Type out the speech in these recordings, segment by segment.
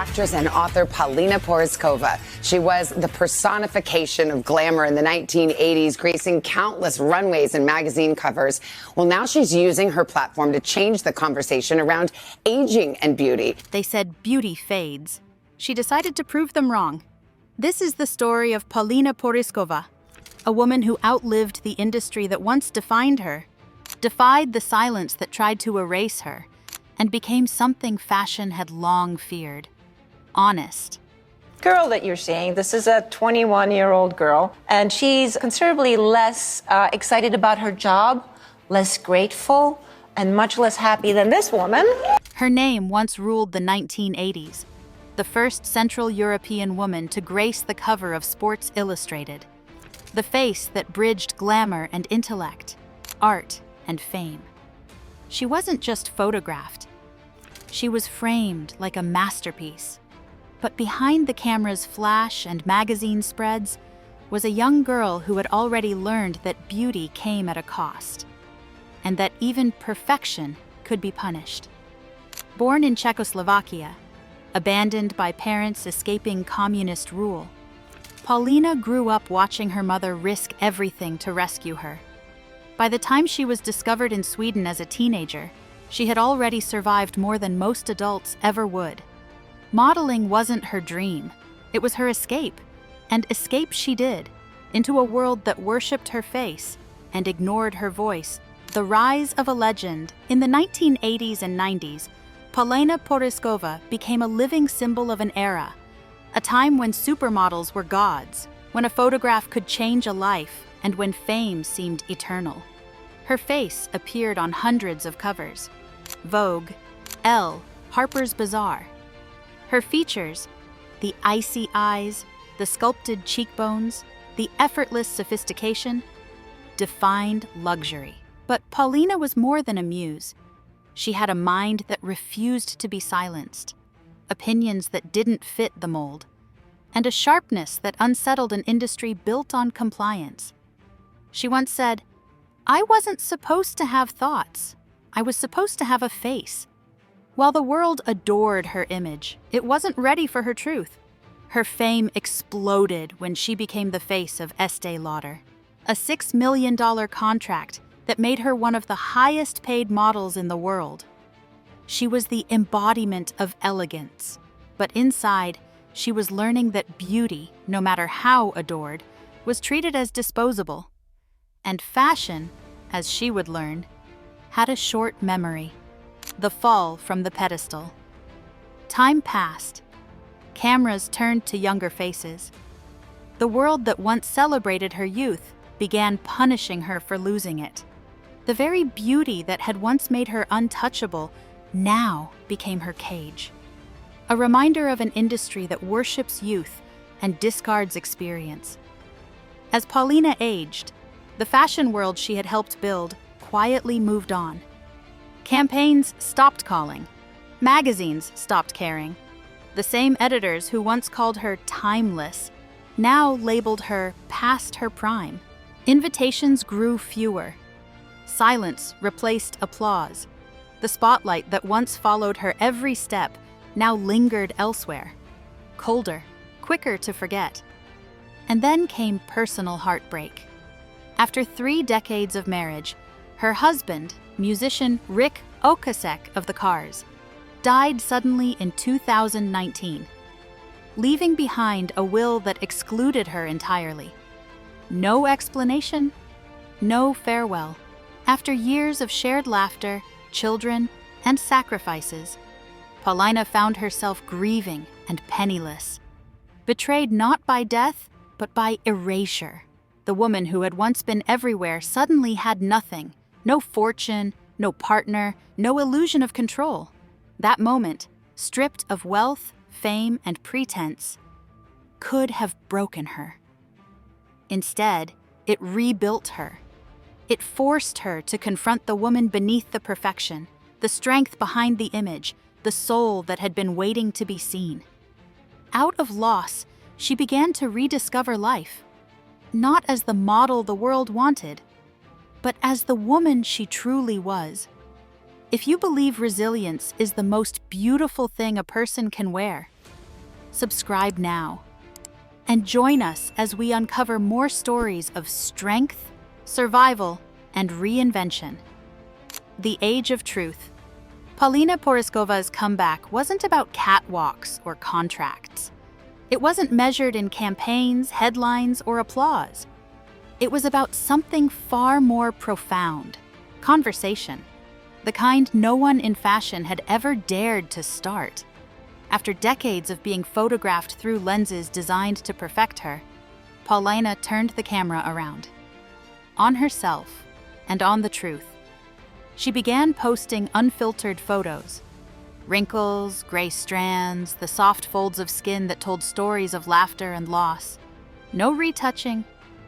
actress and author Paulina Porizkova. She was the personification of glamour in the 1980s, gracing countless runways and magazine covers. Well, now she's using her platform to change the conversation around aging and beauty. They said beauty fades. She decided to prove them wrong. This is the story of Paulina Porizkova, a woman who outlived the industry that once defined her, defied the silence that tried to erase her, and became something fashion had long feared: honest. Girl that you're seeing, this is a 21-year-old girl, and she's considerably less excited about her job, less grateful, and much less happy than this woman. Her name once ruled the 1980s, the first Central European woman to grace the cover of Sports Illustrated, the face that bridged glamour and intellect, art and fame. She wasn't just photographed. She was framed like a masterpiece. But behind the camera's flash and magazine spreads was a young girl who had already learned that beauty came at a cost, and that even perfection could be punished. Born in Czechoslovakia, abandoned by parents escaping communist rule, Paulina grew up watching her mother risk everything to rescue her. By the time she was discovered in Sweden as a teenager, she had already survived more than most adults ever would. Modeling wasn't her dream, it was her escape, and escape she did, into a world that worshipped her face and ignored her voice. The rise of a legend. In the 1980s and 90s, Paulina Porizkova became a living symbol of an era, a time when supermodels were gods, when a photograph could change a life, and when fame seemed eternal. Her face appeared on hundreds of covers: Vogue, Elle, Harper's Bazaar. Her features, the icy eyes, the sculpted cheekbones, the effortless sophistication, defined luxury. But Paulina was more than a muse. She had a mind that refused to be silenced, opinions that didn't fit the mold, and a sharpness that unsettled an industry built on compliance. She once said, "I wasn't supposed to have thoughts. I was supposed to have a face." While the world adored her image, it wasn't ready for her truth. Her fame exploded when she became the face of Estee Lauder, a $6 million contract that made her one of the highest-paid models in the world. She was the embodiment of elegance, but inside, she was learning that beauty, no matter how adored, was treated as disposable. And fashion, as she would learn, had a short memory: the fall from the pedestal. Time passed. Cameras turned to younger faces. The world that once celebrated her youth began punishing her for losing it. The very beauty that had once made her untouchable now became her cage. A reminder of an industry that worships youth and discards experience. As Paulina aged, the fashion world she had helped build quietly moved on. Campaigns stopped calling. Magazines stopped caring. The same editors who once called her timeless now labeled her past her prime. Invitations grew fewer. Silence replaced applause. The spotlight that once followed her every step now lingered elsewhere, colder, quicker to forget. And then came personal heartbreak. After 3 decades of marriage, her husband, musician Rick Ocasek of the Cars, died suddenly in 2019, leaving behind a will that excluded her entirely. No explanation, no farewell. After years of shared laughter, children, and sacrifices, Paulina found herself grieving and penniless, betrayed not by death, but by erasure. The woman who had once been everywhere suddenly had nothing: no fortune, no partner, no illusion of control. That moment, stripped of wealth, fame, and pretense, could have broken her. Instead, it rebuilt her. It forced her to confront the woman beneath the perfection, the strength behind the image, the soul that had been waiting to be seen. Out of loss, she began to rediscover life, not as the model the world wanted, but as the woman she truly was. If you believe resilience is the most beautiful thing a person can wear, subscribe now. And join us as we uncover more stories of strength, survival, and reinvention. The Age of Truth. Paulina Porizkova's comeback wasn't about catwalks or contracts. It wasn't measured in campaigns, headlines, or applause. It was about something far more profound: conversation, the kind no one in fashion had ever dared to start. After decades of being photographed through lenses designed to perfect her, Paulina turned the camera around. On herself and on the truth. She began posting unfiltered photos. Wrinkles, gray strands, the soft folds of skin that told stories of laughter and loss. No retouching,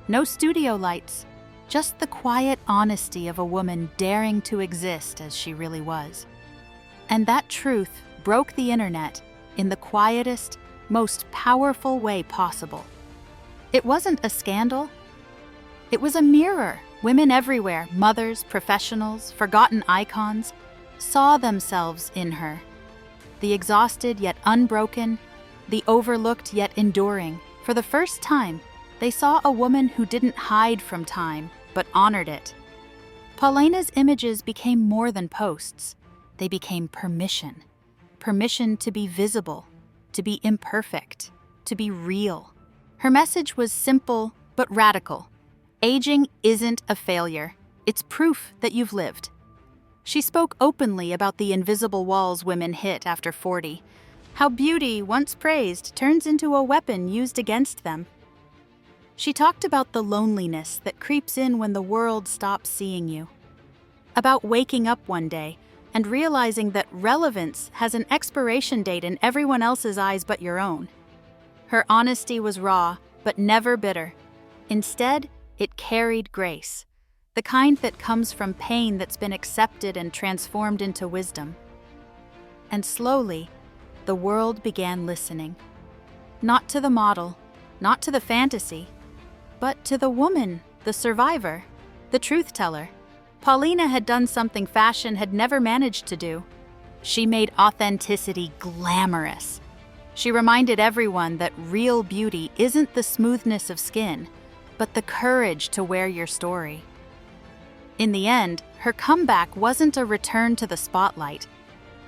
no studio lights, just the quiet honesty of a woman daring to exist as she really was. And that truth broke the internet in the quietest, most powerful way possible. It wasn't a scandal. It was a mirror. Women everywhere, mothers, professionals, forgotten icons, saw themselves in her. The exhausted yet unbroken, the overlooked yet enduring. For the first time, they saw a woman who didn't hide from time, but honored it. Paulina's images became more than posts. They became permission. Permission to be visible, to be imperfect, to be real. Her message was simple but radical. Aging isn't a failure. It's proof that you've lived. She spoke openly about the invisible walls women hit after 40, how beauty, once praised, turns into a weapon used against them. She talked about the loneliness that creeps in when the world stops seeing you, about waking up one day and realizing that relevance has an expiration date in everyone else's eyes but your own. Her honesty was raw, but never bitter. Instead, it carried grace, the kind that comes from pain that's been accepted and transformed into wisdom. And slowly, the world began listening. Not to the model, not to the fantasy, but to the woman, the survivor, the truth teller. Paulina had done something fashion had never managed to do. She made authenticity glamorous. She reminded everyone that real beauty isn't the smoothness of skin, but the courage to wear your story. In the end, her comeback wasn't a return to the spotlight.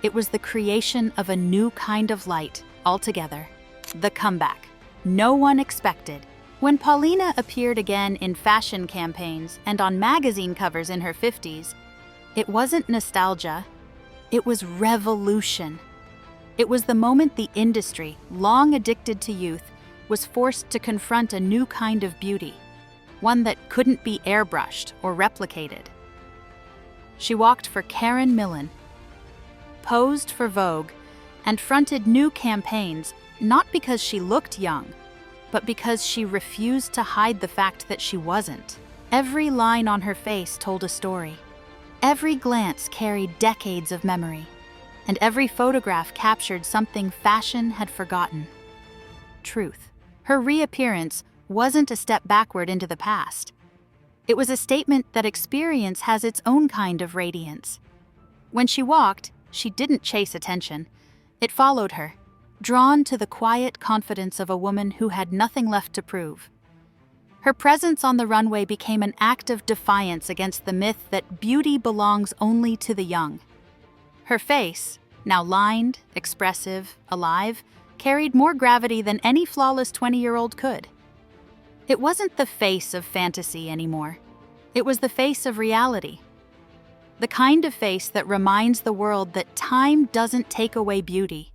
It was the creation of a new kind of light altogether. The comeback. No one expected. When Paulina appeared again in fashion campaigns and on magazine covers in her 50s, it wasn't nostalgia, it was revolution. It was the moment the industry, long addicted to youth, was forced to confront a new kind of beauty, one that couldn't be airbrushed or replicated. She walked for Karen Millen, posed for Vogue, and fronted new campaigns not because she looked young, but because she refused to hide the fact that she wasn't. Every line on her face told a story. Every glance carried decades of memory, and every photograph captured something fashion had forgotten. Truth. Her reappearance wasn't a step backward into the past. It was a statement that experience has its own kind of radiance. When she walked, she didn't chase attention. It followed her, drawn to the quiet confidence of a woman who had nothing left to prove. Her presence on the runway became an act of defiance against the myth that beauty belongs only to the young. Her face, now lined, expressive, alive, carried more gravity than any flawless 20-year-old could. It wasn't the face of fantasy anymore. It was the face of reality. The kind of face that reminds the world that time doesn't take away beauty.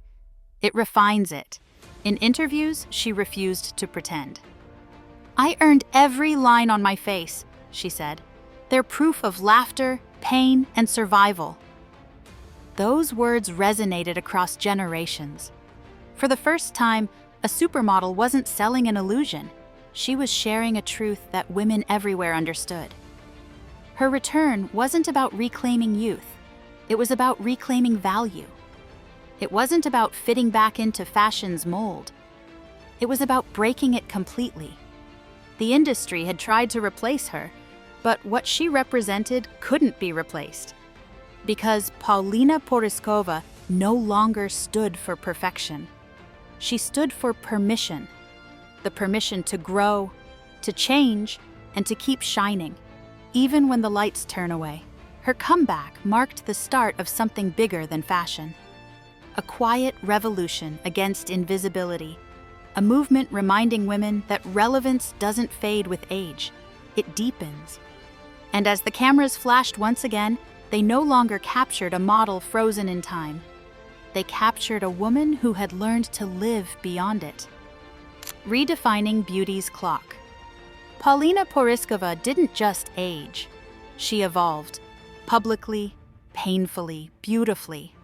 It refines it. In interviews, she refused to pretend. "I earned every line on my face," she said. "They're proof of laughter, pain, and survival." Those words resonated across generations. For the first time, a supermodel wasn't selling an illusion. She was sharing a truth that women everywhere understood. Her return wasn't about reclaiming youth. It was about reclaiming value. It wasn't about fitting back into fashion's mold. It was about breaking it completely. The industry had tried to replace her, but what she represented couldn't be replaced. Because Paulina Porizkova no longer stood for perfection. She stood for permission. The permission to grow, to change, and to keep shining, even when the lights turn away. Her comeback marked the start of something bigger than fashion. A quiet revolution against invisibility, a movement reminding women that relevance doesn't fade with age, it deepens. And as the cameras flashed once again, they no longer captured a model frozen in time. They captured a woman who had learned to live beyond it. Redefining beauty's clock. Paulina Porizkova didn't just age. She evolved, publicly, painfully, beautifully.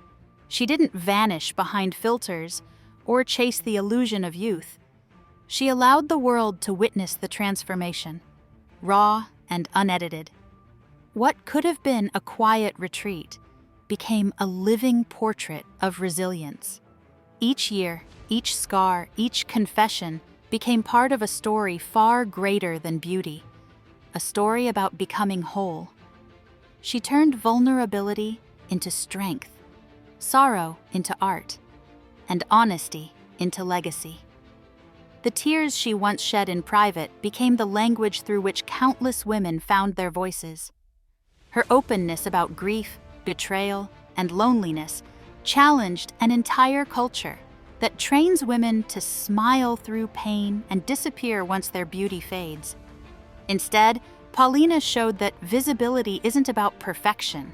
She didn't vanish behind filters or chase the illusion of youth. She allowed the world to witness the transformation, raw and unedited. What could have been a quiet retreat became a living portrait of resilience. Each year, each scar, each confession became part of a story far greater than beauty, a story about becoming whole. She turned vulnerability into strength, sorrow into art, and honesty into legacy. The tears she once shed in private became the language through which countless women found their voices. Her openness about grief, betrayal, and loneliness challenged an entire culture that trains women to smile through pain and disappear once their beauty fades. Instead, Paulina showed that visibility isn't about perfection,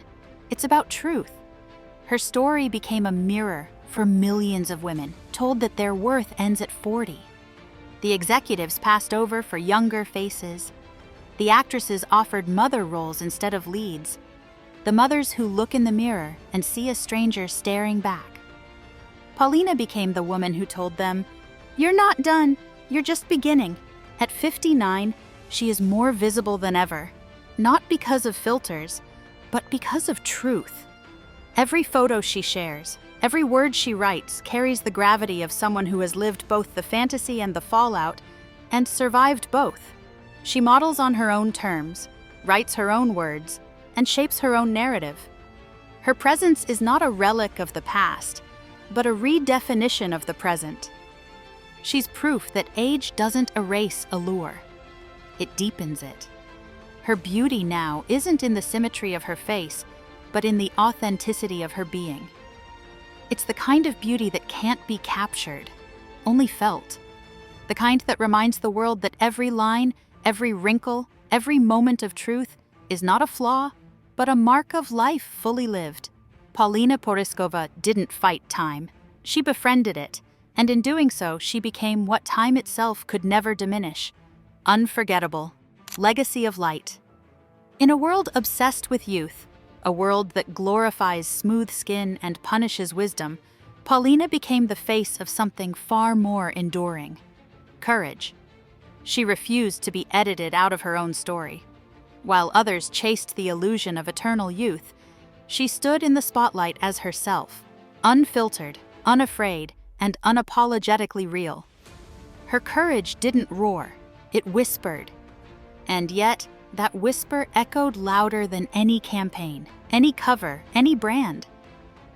it's about truth. Her story became a mirror for millions of women, told that their worth ends at 40. The executives passed over for younger faces. The actresses offered mother roles instead of leads. The mothers who look in the mirror and see a stranger staring back. Paulina became the woman who told them, "You're not done, you're just beginning." At 59, she is more visible than ever, not because of filters, but because of truth. Every photo she shares, every word she writes carries the gravity of someone who has lived both the fantasy and the fallout, and survived both. She models on her own terms, writes her own words, and shapes her own narrative. Her presence is not a relic of the past, but a redefinition of the present. She's proof that age doesn't erase allure. It deepens it. Her beauty now isn't in the symmetry of her face, but in the authenticity of her being. It's the kind of beauty that can't be captured, only felt. The kind that reminds the world that every line, every wrinkle, every moment of truth is not a flaw, but a mark of life fully lived. Paulina Porizkova didn't fight time. She befriended it, and in doing so, she became what time itself could never diminish. Unforgettable. Legacy of light. In a world obsessed with youth, a world that glorifies smooth skin and punishes wisdom, Paulina became the face of something far more enduring. Courage. She refused to be edited out of her own story. While others chased the illusion of eternal youth, she stood in the spotlight as herself, unfiltered, unafraid, and unapologetically real. Her courage didn't roar, it whispered. And yet, that whisper echoed louder than any campaign, any cover, any brand.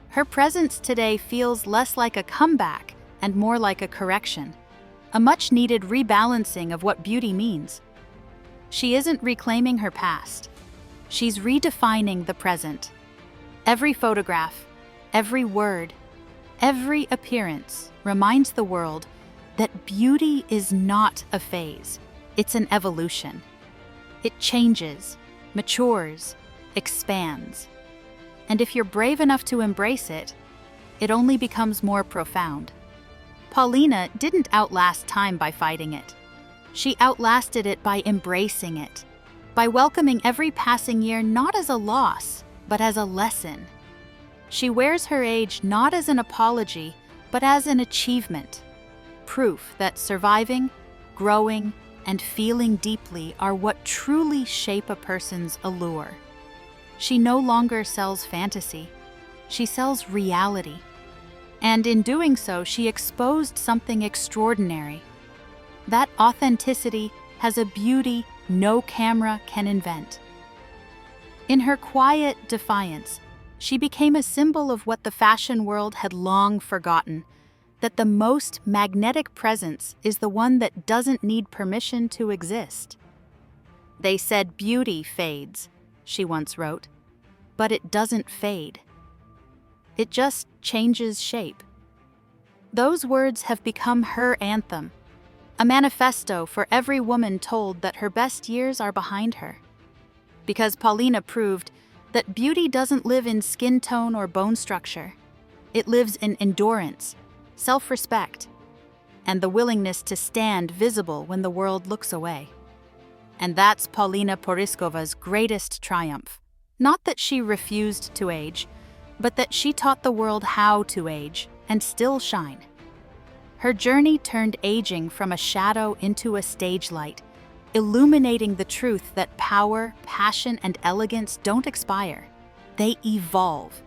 Her presence today feels less like a comeback and more like a correction, a much-needed rebalancing of what beauty means. She isn't reclaiming her past. She's redefining the present. Every photograph, every word, every appearance reminds the world that beauty is not a phase, it's an evolution. It changes, matures, expands. And if you're brave enough to embrace it, it only becomes more profound. Paulina didn't outlast time by fighting it. She outlasted it by embracing it, by welcoming every passing year not as a loss, but as a lesson. She wears her age not as an apology, but as an achievement, proof that surviving, growing, and feeling deeply are what truly shape a person's allure. She no longer sells fantasy, she sells reality. And in doing so, she exposed something extraordinary. That authenticity has a beauty no camera can invent. In her quiet defiance, she became a symbol of what the fashion world had long forgotten, that the most magnetic presence is the one that doesn't need permission to exist. "They said beauty fades," she once wrote, "but it doesn't fade. It just changes shape." Those words have become her anthem, a manifesto for every woman told that her best years are behind her. Because Paulina proved that beauty doesn't live in skin tone or bone structure. It lives in endurance, self-respect, and the willingness to stand visible when the world looks away. And that's Paulina Porizkova's greatest triumph. Not that she refused to age, but that she taught the world how to age and still shine. Her journey turned aging from a shadow into a stage light, illuminating the truth that power, passion, and elegance don't expire. They evolve.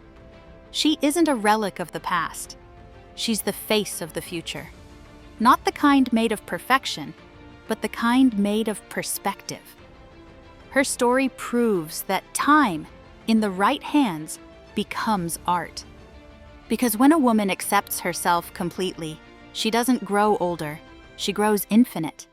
She isn't a relic of the past. She's the face of the future. Not the kind made of perfection, but the kind made of perspective. Her story proves that time, in the right hands, becomes art. Because when a woman accepts herself completely, she doesn't grow older, she grows infinite.